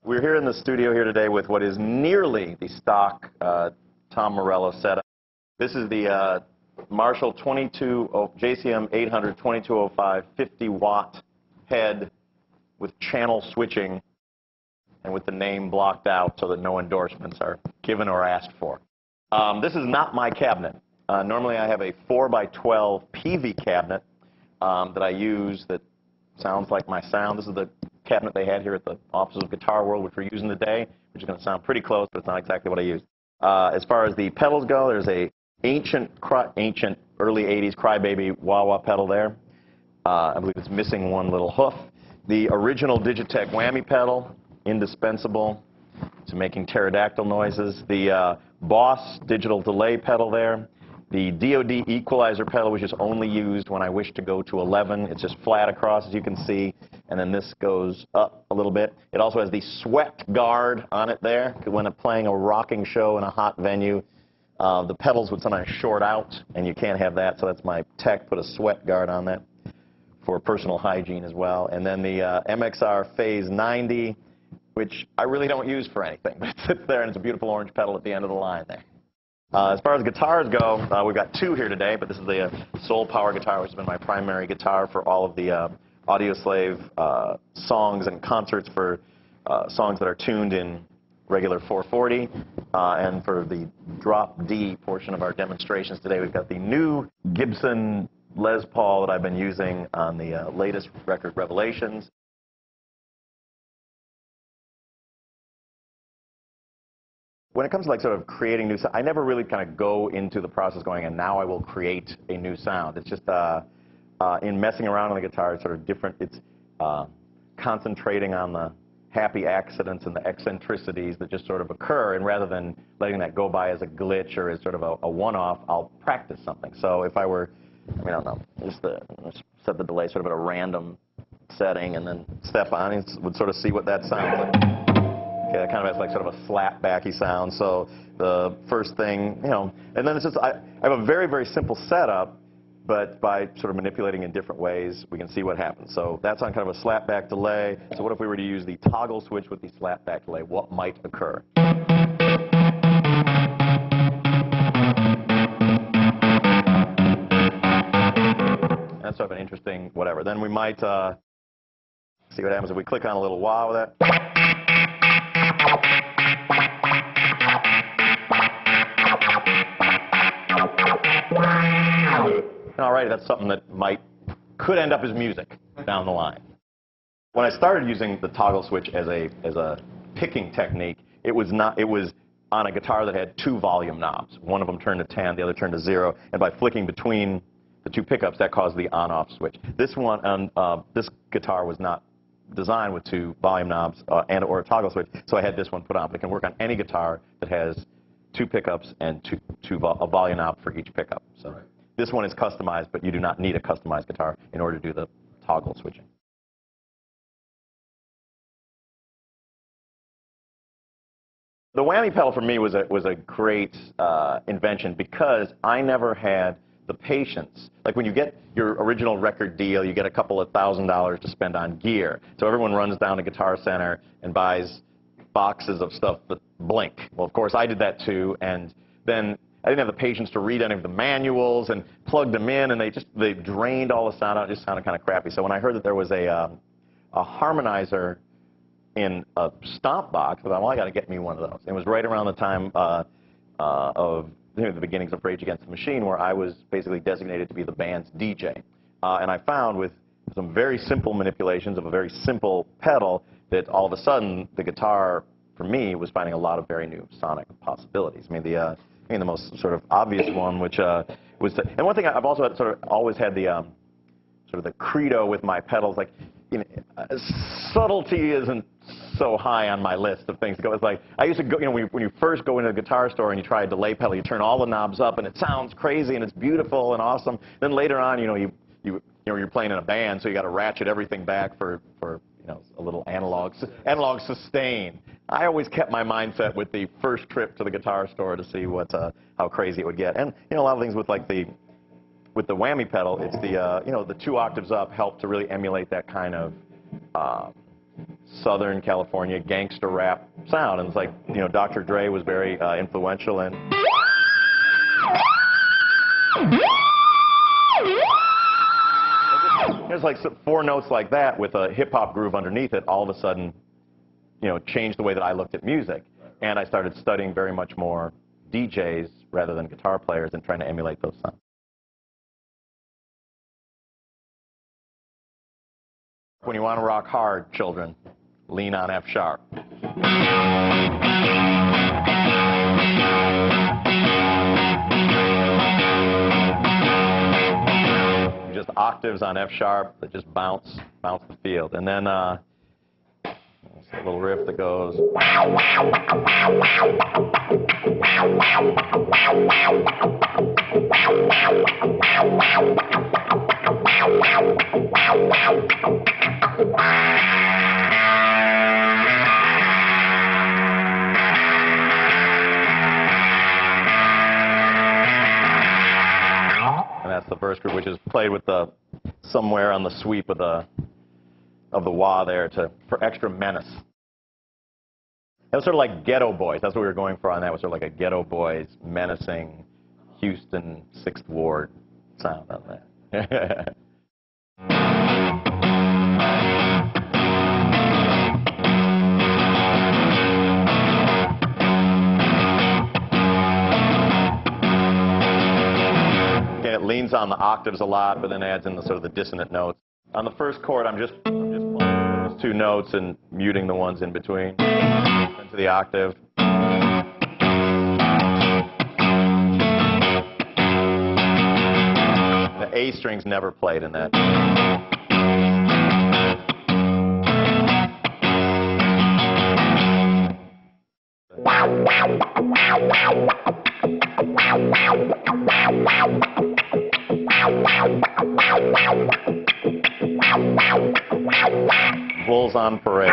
We're here in the studio here today with what is nearly the stock Tom Morello setup. This is the Marshall JCM 800 2205 50-watt head with channel switching and with the name blocked out so that no endorsements are given or asked for. This is not my cabinet. Normally I have a 4x12 PV cabinet that I use that sounds like my sound. This is the cabinet they had here at the offices of Guitar World, which we're using today, which is going to sound pretty close, but it's not exactly what I use. As far as the pedals go, there's a ancient early 80s Crybaby wah-wah pedal there. I believe it's missing one little hoof. The original Digitech whammy pedal, indispensable to making pterodactyl noises. The Boss digital delay pedal there. The DoD equalizer pedal, which is only used when I wish to go to 11. It's just flat across, as you can see, and then this goes up a little bit. It also has the sweat guard on it there, because when I'm playing a rocking show in a hot venue, the pedals would sometimes short out, and you can't have that, so that's my tech, put a sweat guard on that for personal hygiene as well. And then the MXR Phase 90, which I really don't use for anything, but it sits there, and it's a beautiful orange pedal at the end of the line there. As far as guitars go, we've got two here today, but this is the Soul Power guitar, which has been my primary guitar for all of the Audioslave songs and concerts for songs that are tuned in regular 440. And for the drop D portion of our demonstrations today, we've got the new Gibson Les Paul that I've been using on the latest record, Revelations. When it comes to like sort of creating new sound, I never really kind of go into the process going, and now I will create a new sound. It's just in messing around on the guitar, it's sort of different. It's concentrating on the happy accidents and the eccentricities that just sort of occur, and rather than letting that go by as a glitch or as sort of a one-off, I'll practice something. So if I were, I mean, I don't know, just set the delay sort of at a random setting, and then Stefan would sort of see what that sounds like. Okay, that kind of has like sort of a slap-backy sound. So the first thing, you know, and then it's just, I have a very, very simple setup, but by sort of manipulating in different ways, we can see what happens. So that's on kind of a slap-back delay. So what if we were to use the toggle switch with the slap-back delay? What might occur? That's sort of an interesting whatever. Then we might see what happens if we click on a little wah with that. All right, that's something that could end up as music down the line. When I started using the toggle switch as a picking technique, it was on a guitar that had two volume knobs. One of them turned to 10, the other turned to 0, and by flicking between the two pickups, that caused the on-off switch. This one, this guitar was not designed with two volume knobs or a toggle switch, so I had this one put on. But it can work on any guitar that has two pickups and a volume knob for each pickup. So. Right. This one is customized, but you do not need a customized guitar in order to do the toggle switching. The whammy pedal for me was a great invention because I never had the patience. Like when you get your original record deal, you get a couple of $1,000s to spend on gear. So everyone runs down to Guitar Center and buys boxes of stuff that blink. Well, of course, I did that too, and then I didn't have the patience to read any of the manuals and plug them in, and they drained all the sound out. It just sounded kind of crappy. So when I heard that there was a harmonizer in a stomp box, I thought, well, I got to get me one of those. It was right around the time of the beginnings of Rage Against the Machine, where I was basically designated to be the band's DJ. And I found with some very simple manipulations of a very simple pedal that all of a sudden the guitar, for me, was finding a lot of very new sonic possibilities. I mean, the most sort of obvious one, which was and one thing I've also had, sort of always had the sort of the credo with my pedals, like, you know, subtlety isn't so high on my list of things to go. It's like I used to go, you know, when you first go into a guitar store and you try a delay pedal, you turn all the knobs up and it sounds crazy and it's beautiful and awesome. Then later on, you know, you're playing in a band, so you got to ratchet everything back for you know, a little analog sustain. I always kept my mindset with the first trip to the guitar store to see how crazy it would get. And you know, a lot of things with like the whammy pedal, it's the you know, the 2 octaves up help to really emulate that kind of Southern California gangster rap sound. And it's like, you know, Dr. Dre was very influential in. There's like 4 notes like that with a hip-hop groove underneath it, all of a sudden, you know, changed the way that I looked at music. And I started studying very much more DJs rather than guitar players and trying to emulate those sounds. When you want to rock hard, children, lean on F sharp. Just octaves on F sharp that just bounce the field. And then a little riff that goes. And that's the verse group, which is played with the somewhere on the sweep of the wah there for extra menace. It was sort of like Ghetto Boys. That's what we were going for on that. It was sort of like a Ghetto Boys menacing Houston 6th Ward sound on that. It leans on the octaves a lot, but then adds in the sort of the dissonant notes. On the first chord, I'm just playing those 2 notes and muting the ones in between into the octave. The A string's never played in that. Bulls on parade.